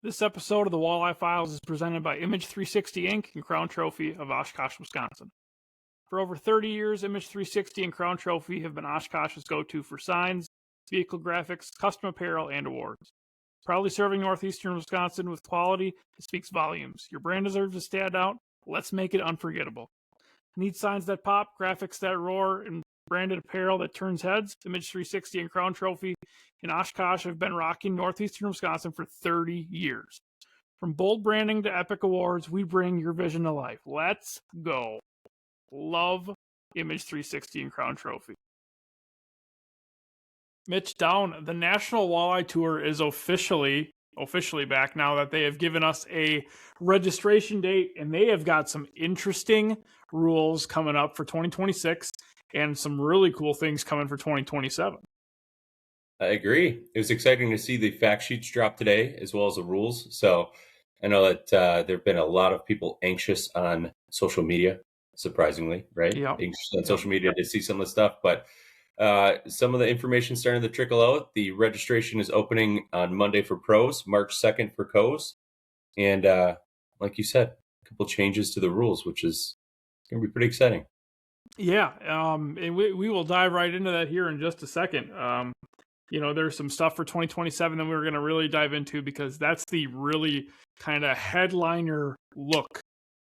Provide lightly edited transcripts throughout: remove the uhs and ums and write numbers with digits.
This episode of the Walleye Files is presented by Image 360 Inc. and Crown Trophy of Oshkosh, Wisconsin. For over 30 years, Image 360 and Crown Trophy have been Oshkosh's go-to for signs, vehicle graphics, custom apparel, and awards. Proudly serving northeastern Wisconsin with quality that speaks volumes. Your brand deserves to stand out. Let's make it unforgettable. Need signs that pop, graphics that roar, and branded apparel that turns heads? Image 360 and Crown Trophy in Oshkosh have been rocking northeastern Wisconsin for 30 years. From bold branding to epic awards, we bring your vision to life. Let's go. Love Image 360 and Crown Trophy. Mitch Daun, the National Walleye Tour is officially back now that they have given us a registration date, and they have got some interesting rules coming up for 2026 and some really cool things coming for 2027. I agree. It was exciting to see the fact sheets drop today as well as the rules. So I know that there have been a lot of people anxious on social media, surprisingly, right? Yeah. Anxious on social media to see some of the stuff, but some of the information starting to trickle out. The registration is opening on Monday for pros, March 2nd for co's. And like you said, a couple changes to the rules, which is going to be pretty exciting. Yeah, and we will dive right into that here in just a second. There's some stuff for 2027 that we're going to really dive into because that's the really kind of headliner look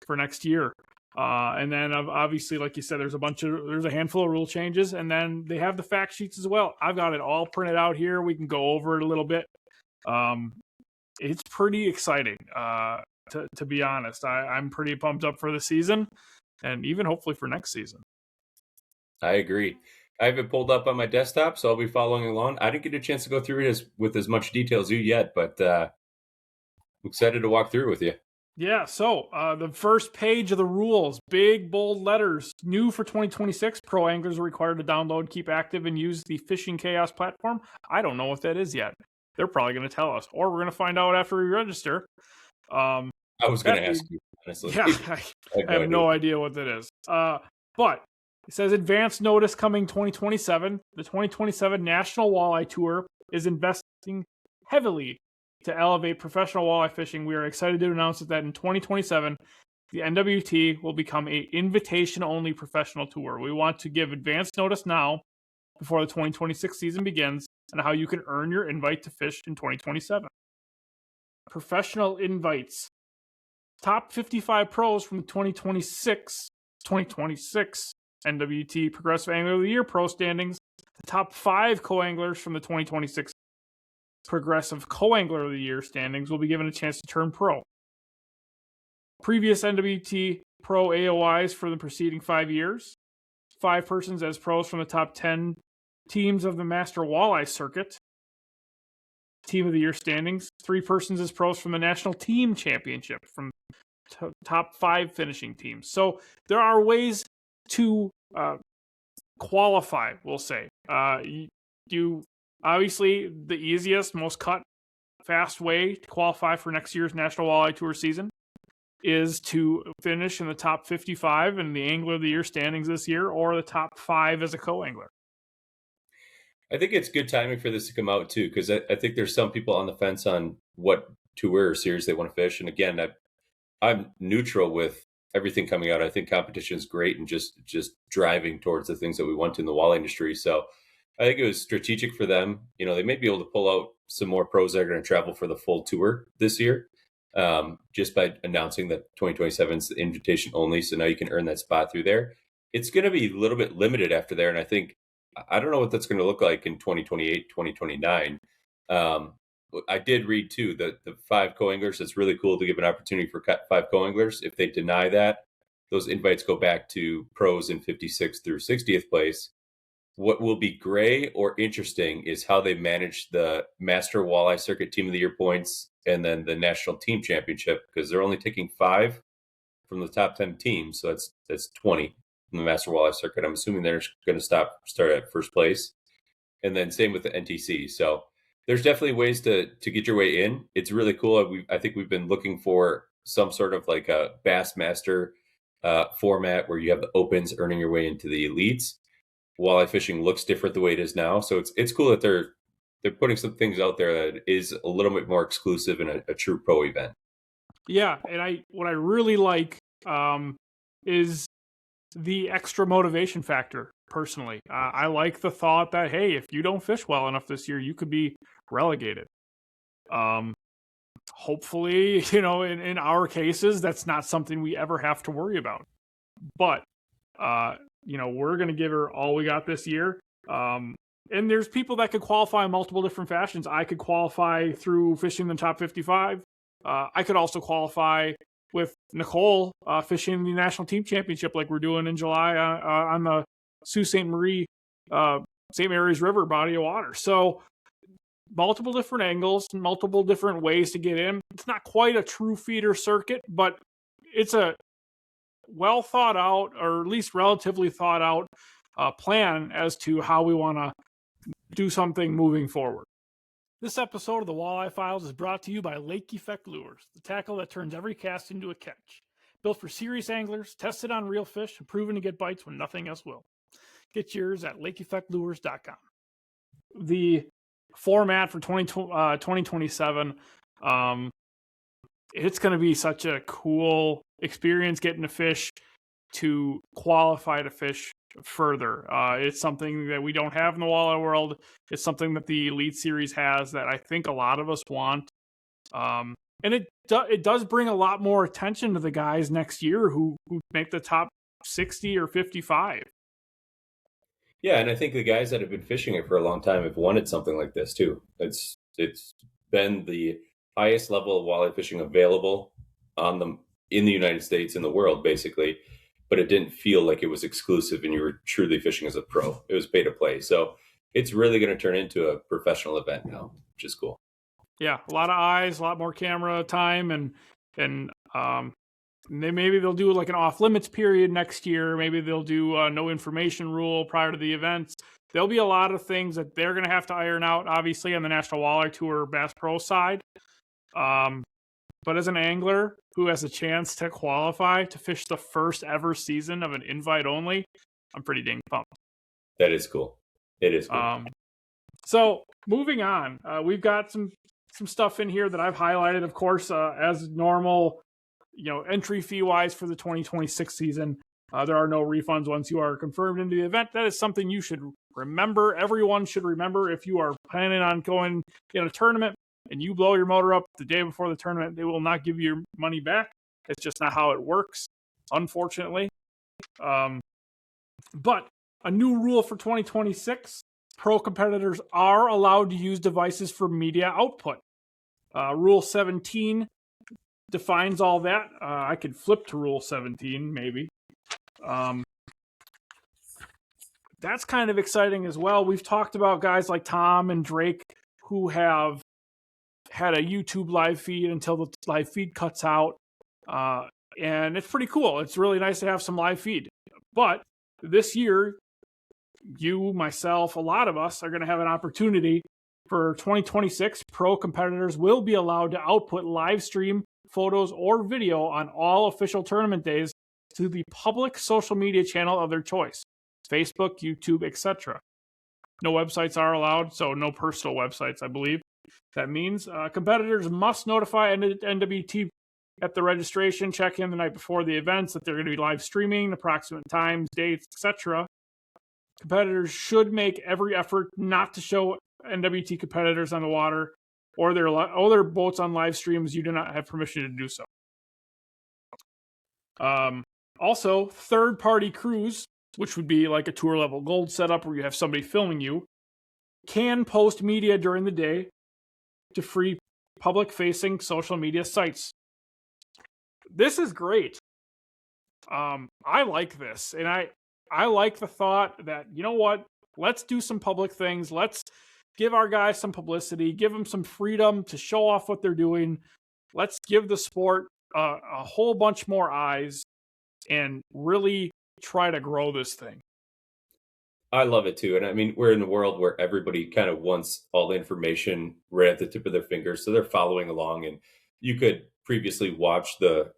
for next year. And then obviously, like you said, there's a handful of rule changes, and then they have the fact sheets as well. I've got it all printed out here. We can go over it a little bit. It's pretty exciting, to be honest. I'm pretty pumped up for the season and even hopefully for next season. I agree. I have it pulled up on my desktop, so I'll be following along. I didn't get a chance to go through it with as much detail as you yet, but I'm excited to walk through with you. Yeah, so the first page of the rules, big, bold letters, new for 2026, pro anglers are required to download, keep active, and use the Fishing Chaos platform. I don't know what that is yet. They're probably going to tell us, or we're going to find out after we register. I was going to ask you, honestly. Yeah, I have no idea what that is. But it says advance notice coming 2027. The 2027 National Walleye Tour is investing heavily to elevate professional walleye fishing. We are excited to announce that in 2027, the NWT will become an invitation-only professional tour. We want to give advance notice now before the 2026 season begins on how you can earn your invite to fish in 2027. Professional invites. Top 55 pros from the 2026 NWT Progressive Angler of the Year Pro standings. The top 5 co-anglers from the 2026 Progressive Co-Angler of the Year standings will be given a chance to turn pro. Previous NWT Pro AOIs for the preceding 5 years. 5 persons as pros from the top 10 teams of the Master Walleye Circuit. Team of the Year standings. 3 persons as pros from the National Team Championship from top 5 finishing teams. So there are ways to qualify, we'll say. You obviously the easiest, most fast way to qualify for next year's National Walleye Tour season is to finish in the top 55 in the Angler of the Year standings this year, or the top 5 as a co-angler. I think it's good timing for this to come out too, because I think there's some people on the fence on what tour or series they want to fish. And again, I'm neutral with everything coming out. I think competition is great and just driving towards the things that we want in the walleye industry. So I think it was strategic for them. They may be able to pull out some more pros that are going to travel for the full tour this year, just by announcing that 2027 is the invitation only. So now you can earn that spot through there. It's going to be a little bit limited after there. And I don't know what that's going to look like in 2028, 2029. I did read too that the 5 co-anglers, it's really cool to give an opportunity for 5 co-anglers. If they deny that, those invites go back to pros in 56th through 60th place. What will be gray or interesting is how they manage the Master Walleye Circuit Team of the Year points and then the National Team Championship, because they're only taking 5 from the top 10 teams. So that's 20 from the Master Walleye Circuit. I'm assuming they're going to start at first place. And then same with the NTC. So there's definitely ways to get your way in. It's really cool. I think we've been looking for some sort of like a Bassmaster format where you have the opens earning your way into the elites. Walleye fishing looks different the way it is now. So it's cool that they're they're putting some things out there that is a little bit more exclusive in a true pro event. Yeah, and what I really like is the extra motivation factor. Personally, I like the thought that, hey, if you don't fish well enough this year, you could be relegated. Hopefully, in our cases, that's not something we ever have to worry about. But we're going to give her all we got this year. And there's people that could qualify in multiple different fashions. I could qualify through fishing the top 55. I could also qualify with Nicole fishing the national team championship like we're doing in July on the Sault Ste. Marie, St. Mary's River body of water. So multiple different angles, multiple different ways to get in. It's not quite a true feeder circuit, but it's a well thought out, or at least relatively thought out plan as to how we want to do something moving forward. This episode of the Walleye Files is brought to you by Lake Effect Lures, the tackle that turns every cast into a catch. Built for serious anglers, tested on real fish, and proven to get bites when nothing else will. Get yours at lakeeffectlures.com. The format for 2027, it's going to be such a cool experience getting to fish, to qualify to fish further. It's something that we don't have in the walleye world. It's something that the Elite Series has that I think a lot of us want. And it does bring a lot more attention to the guys next year who make the top 60 or 55. Yeah, and I think the guys that have been fishing it for a long time have wanted something like this too. It's been the highest level of walleye fishing available in the United States, in the world, basically. But it didn't feel like it was exclusive and you were truly fishing as a pro. It was pay to play. So it's really going to turn into a professional event now, which is cool. Yeah, a lot of eyes, a lot more camera time, and maybe they'll do like an off limits period next year. Maybe they'll do no information rule prior to the events. There'll be a lot of things that they're going to have to iron out, obviously, on the National Walleye Tour Bass Pro side. But as an angler who has a chance to qualify to fish the first ever season of an invite only, I'm pretty dang pumped. That is cool. It is cool. So moving on, we've got some stuff in here that I've highlighted, of course, as normal, entry fee wise for the 2026 season. There are no refunds once you are confirmed into the event. That is something you should remember. Everyone should remember. If you are planning on going in a tournament and you blow your motor up the day before the tournament, they will not give you your money back. It's just not how it works, unfortunately. But a new rule for 2026, pro competitors are allowed to use devices for media output. Rule 17 defines all that. I could flip to Rule 17, maybe. That's kind of exciting as well. We've talked about guys like Tom and Drake who have had a YouTube live feed until the live feed cuts out. And it's pretty cool. It's really nice to have some live feed. But this year, you, myself, a lot of us are going to have an opportunity for 2026. Pro competitors will be allowed to output live stream photos or video on all official tournament days to the public social media channel of their choice. Facebook, YouTube, etc. No websites are allowed, so no personal websites, I believe. That means competitors must notify NWT at the registration check-in the night before the events that they're going to be live streaming, approximate times, dates, etc. Competitors should make every effort not to show NWT competitors on the water or their boats on live streams. You do not have permission to do so. Also, third-party crews, which would be like a tour-level gold setup where you have somebody filming you, can post media during the day to free public-facing social media sites. This is great. I like this, and I like the thought that, you know what, let's do some public things. Let's give our guys some publicity, give them some freedom to show off what they're doing. Let's give the sport a whole bunch more eyes and really try to grow this thing. I love it too. And I mean, we're in a world where everybody kind of wants all the information right at the tip of their fingers. So they're following along, and you could previously watch the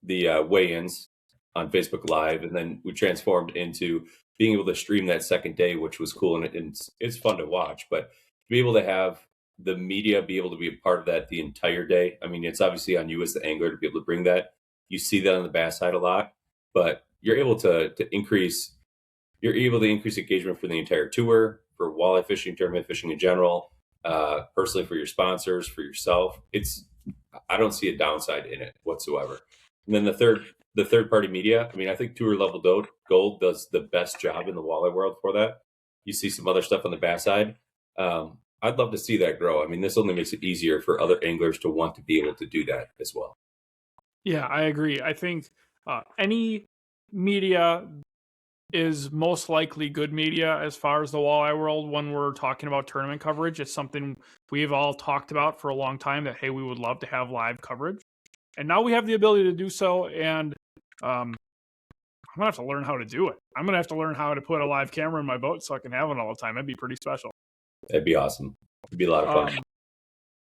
weigh-ins on Facebook Live, and then we transformed into being able to stream that second day, which was cool. And it's fun to watch, but be able to have the media be able to be a part of that the entire day. I mean, it's obviously on you as the angler to be able to bring that. You see that on the bass side a lot, but you're able to increase engagement for the entire tour, for walleye fishing, tournament fishing in general, personally for your sponsors, for yourself. I don't see a downside in it whatsoever. And then the third party media. I mean, I think Tour Level Gold does the best job in the walleye world for that. You see some other stuff on the bass side. I'd love to see that grow. I mean, this only makes it easier for other anglers to want to be able to do that as well. Yeah, I agree. I think any media is most likely good media as far as the walleye world when we're talking about tournament coverage. It's something we've all talked about for a long time that, hey, we would love to have live coverage. And now we have the ability to do so, and I'm going to have to learn how to do it. I'm going to have to learn how to put a live camera in my boat so I can have it all the time. That'd be pretty special. That'd be awesome. It'd be a lot of fun.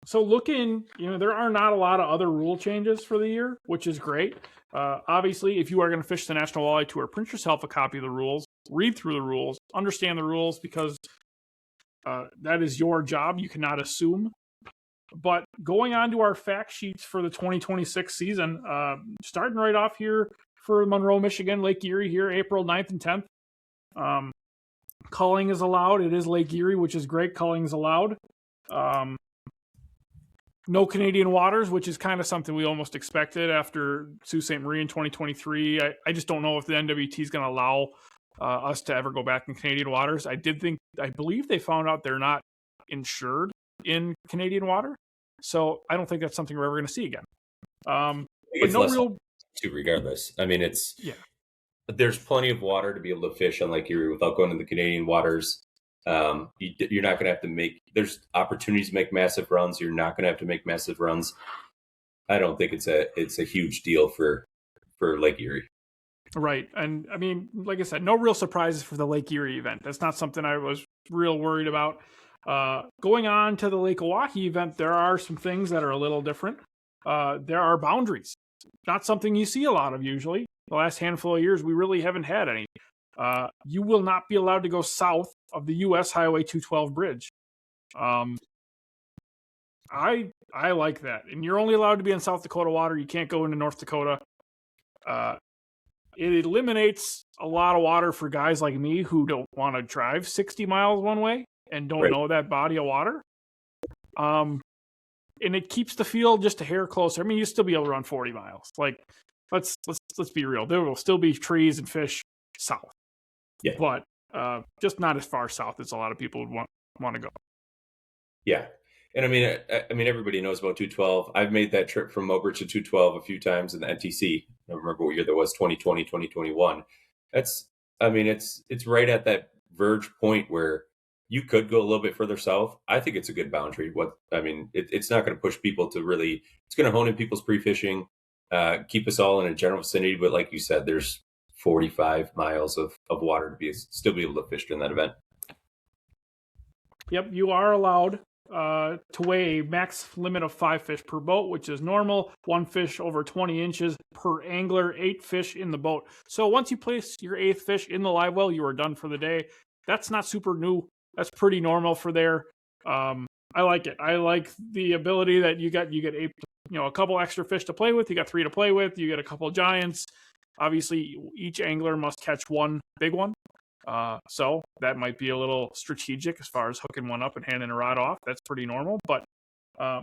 So looking, there are not a lot of other rule changes for the year, which is great. Obviously, if you are going to fish the National Walleye Tour, print yourself a copy of the rules, read through the rules, understand the rules, because that is your job. You cannot assume. But going on to our fact sheets for the 2026 season, starting right off here for Monroe, Michigan, Lake Erie here, April 9th and 10th. Culling is allowed. It is Lake Erie, which is great. Culling is allowed. No Canadian waters, which is kind of something we almost expected after Sault Ste. Marie in 2023. I just don't know if the NWT is going to allow us to ever go back in Canadian waters. I believe they found out they're not insured in Canadian water. So I don't think that's something we're ever going to see again. But no real... regardless. I mean, there's plenty of water to be able to fish on Lake Erie without going to the Canadian waters. You're not going to have to there's opportunities to make massive runs. You're not going to have to make massive runs. I don't think it's a huge deal for Lake Erie. Right. And I mean, like I said, no real surprises for the Lake Erie event. That's not something I was real worried about. Going on to the Lake Oahe event, there are some things that are a little different. There are boundaries. Not something you see a lot of usually. The last handful of years, we really haven't had any. You will not be allowed to go south of the U.S. Highway 212 bridge. I like that. And you're only allowed to be in South Dakota water. You can't go into North Dakota. It eliminates a lot of water for guys like me who don't want to drive 60 miles one way and don't know that body of water. And it keeps the field just a hair closer. I mean, you still be able to run 40 miles. Like, let's be real. There will still be trees and fish south. Yeah. But just not as far south as a lot of people would want to go. Yeah. And I mean, everybody knows about 212. I've made that trip from Mobridge to 212 a few times in the NTC. I don't remember what year that was, 2020, 2021. It's right at that verge point where you could go a little bit further south. I think it's a good boundary. It's not going to push people to really, it's going to hone in people's pre-fishing, keep us all in a general vicinity. But like you said, there's 45 miles of water to still be able to fish during that event. Yep, you are allowed to weigh a max limit of 5 fish per boat, which is normal. 1 fish over 20 inches per angler, 8 fish in the boat. So once you place your 8th fish in the live well, you are done for the day. That's not super new. That's pretty normal for there. I like it. I like the ability that you get a couple extra fish to play with. You got 3 to play with. You get a couple giants. Obviously, each angler must catch one big one. So that might be a little strategic as far as hooking one up and handing a rod off. That's pretty normal. But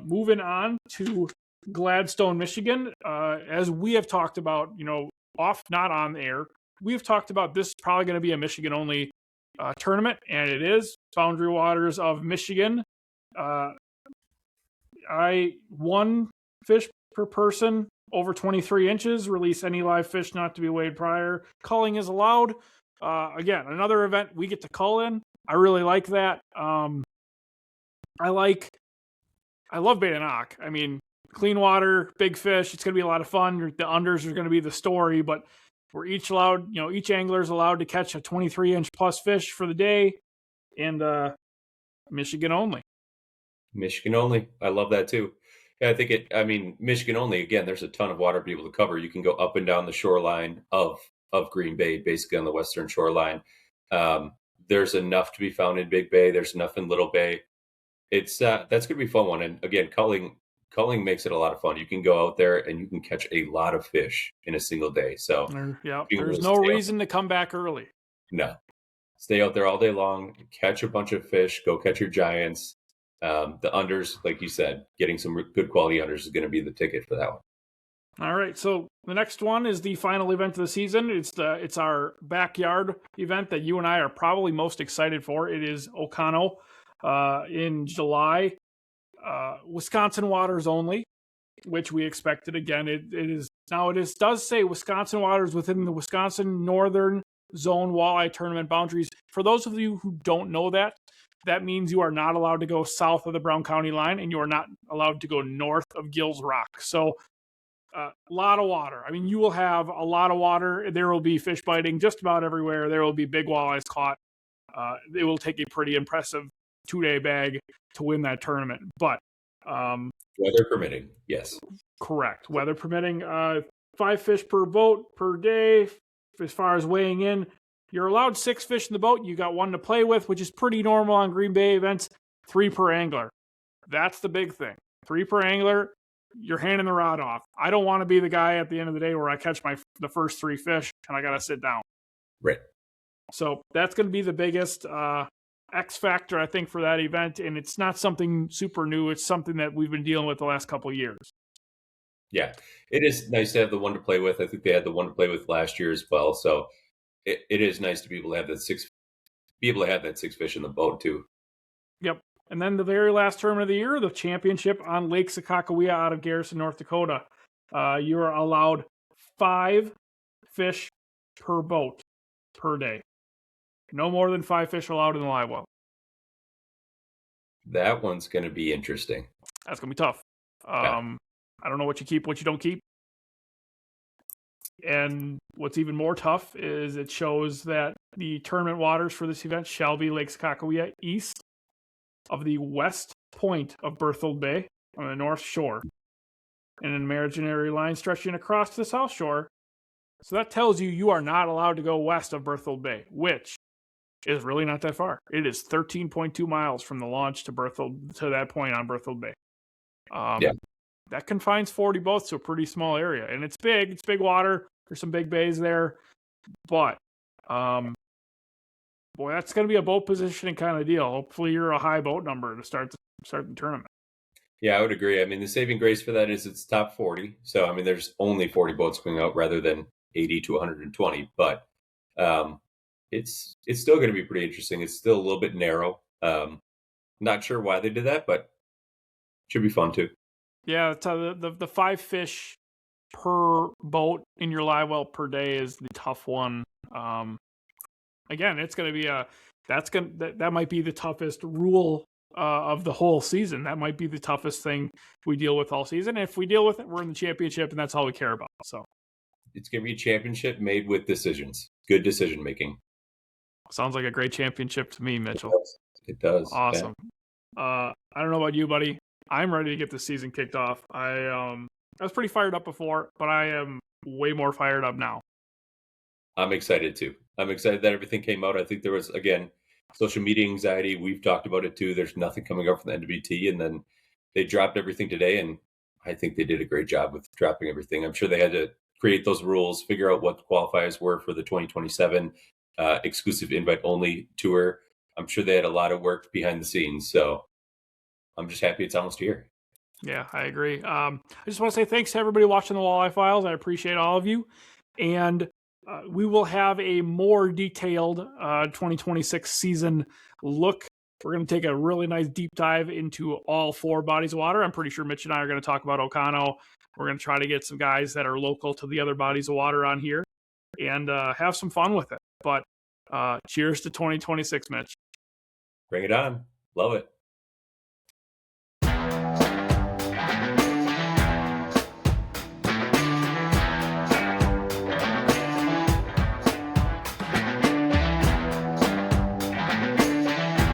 moving on to Gladstone, Michigan, as we have talked about, not on air, we have talked about this is probably going to be a Michigan-only tournament, and it is. Boundary waters of Michigan. 1 fish per person over 23 inches. Release any live fish not to be weighed prior. Culling is allowed. Again, another event we get to cull in. I really like that. I love bait and knock. I mean, clean water, big fish. It's going to be a lot of fun. The unders are going to be the story, but we're each allowed, each angler is allowed to catch a 23-inch plus fish for the day, and Michigan only. Michigan only. I love that too. Yeah, Michigan only, again, there's a ton of water to be able to cover. You can go up and down the shoreline of Green Bay, basically on the western shoreline. There's enough to be found in Big Bay. There's enough in Little Bay. It's that's gonna be a fun one. And again, culling makes it a lot of fun. You can go out there and you can catch a lot of fish in a single day. So Yeah, being able there's to no stay out, reason to come back early. no, stay out there all day long, catch a bunch of fish, go catch your giants. The unders, like you said, getting some good quality unders is going to be the ticket for that one. All right, so the next one is the final event of the season. It's our backyard event that you and I are probably most excited for. It is Ocano in July, Wisconsin waters only, which we expected. Again, it does say Wisconsin waters within the Wisconsin Northern Zone Walleye Tournament boundaries. For those of you who don't know that, that means you are not allowed to go south of the Brown County line, and you are not allowed to go north of Gills Rock. So a lot of water. I mean, you will have a lot of water. There will be fish biting just about everywhere. There will be big walleyes caught. It will take a pretty impressive 2-day bag to win that tournament. But weather permitting, yes. Correct. Weather permitting, 5 fish per boat per day. As far as weighing in, you're allowed 6 fish in the boat. You got 1 to play with, which is pretty normal on Green Bay events. 3 per angler. That's the big thing. 3 per angler. You're handing the rod off. I don't want to be the guy at the end of the day where I catch the first 3 fish and I got to sit down. Right. So that's going to be the biggest X factor, I think, for that event. And it's not something super new. It's something that we've been dealing with the last couple of years. Yeah, it is nice to have the 1 to play with. I think they had the 1 to play with last year as well. So it is nice to be able to have that 6 fish in the boat too. Yep. And then the very last tournament of the year, the championship on Lake Sakakawea out of Garrison, North Dakota. You are allowed 5 fish per boat per day. No more than 5 fish allowed in the live well. That one's going to be interesting. That's going to be tough. Yeah. I don't know what you keep, what you don't keep. And what's even more tough is it shows that the tournament waters for this event shall be Lake Sakakawea east of the west point of Berthold Bay on the north shore, and an imaginary line stretching across to the south shore. So that tells you are not allowed to go west of Berthold Bay, which is really not that far. It is 13.2 miles from the launch to that point on Berthold Bay. Yeah. That confines 40 boats to a pretty small area, and it's big. It's big water. There's some big bays there, but boy, that's going to be a boat positioning kind of deal. Hopefully, you're a high boat number to start the tournament. Yeah, I would agree. I mean, the saving grace for that is it's top 40. So, I mean, there's only 40 boats going out rather than 80 to 120. But it's still going to be pretty interesting. It's still a little bit narrow. Not sure why they did that, but should be fun too. Yeah, the 5 fish per boat in your live well per day is the tough one. Again, it's going to be that might be the toughest rule of the whole season. That might be the toughest thing we deal with all season. And if we deal with it, we're in the championship, and that's all we care about. So it's going to be a championship made with decisions, good decision making. Sounds like a great championship to me, Mitchell. It does. Awesome. Yeah. I don't know about you, buddy. I'm ready to get the season kicked off. I was pretty fired up before, but I am way more fired up now. I'm excited too. I'm excited that everything came out. I think there was, again, social media anxiety. We've talked about it too. There's nothing coming up from the NWT, and then they dropped everything today, and I think they did a great job with dropping everything. I'm sure they had to create those rules, figure out what the qualifiers were for the 2027 exclusive invite-only tour. I'm sure they had a lot of work behind the scenes, so I'm just happy it's almost here. Yeah, I agree. I just want to say thanks to everybody watching the Walleye Files. I appreciate all of you. And we will have a more detailed 2026 season look. We're going to take a really nice deep dive into all 4 bodies of water. I'm pretty sure Mitch and I are going to talk about Ocano. We're going to try to get some guys that are local to the other bodies of water on here and have some fun with it. But cheers to 2026, Mitch. Bring it on. Love it.